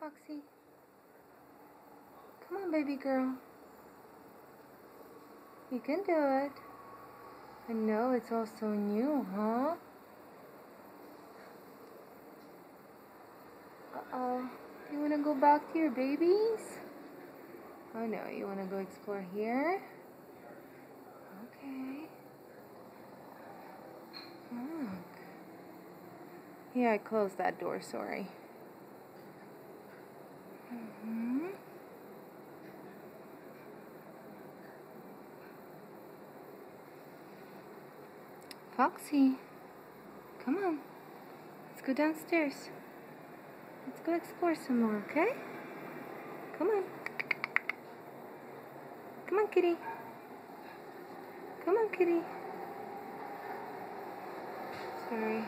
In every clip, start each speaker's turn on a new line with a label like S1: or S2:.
S1: Foxy. Come on, baby girl. You can do it. I know it's all so new, huh? Uh-oh. You want to go back to your babies? Oh no, you want to go explore here? Okay. Look. Yeah, I closed that door, sorry. Foxy, come on. Let's go downstairs. Let's go explore some more, okay? Come on. Come on, kitty. Come on, kitty. Sorry.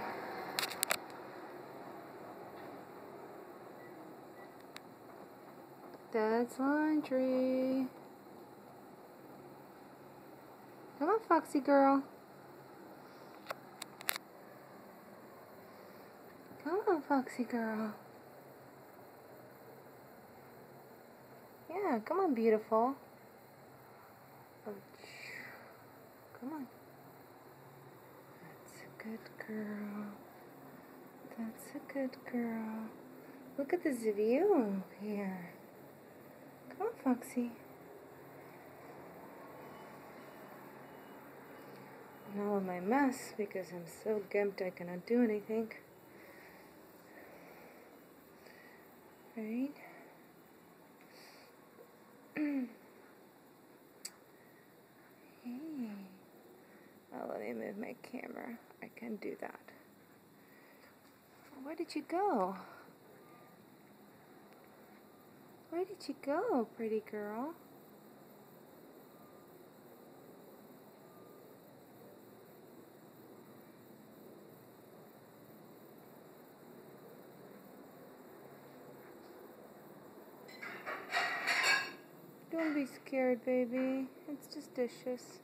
S1: Dad's laundry. Come on, Foxy girl. Come on, Foxy girl. Yeah, come on, beautiful. Come on. That's a good girl. That's a good girl. Look at this view here. Come on, Foxy. Now with my mess because I'm so gimped I cannot do anything. Right? Hey. Oh, let me move my camera. I can do that. Where did you go? Where did you go, pretty girl? Don't be scared, baby. It's just dishes.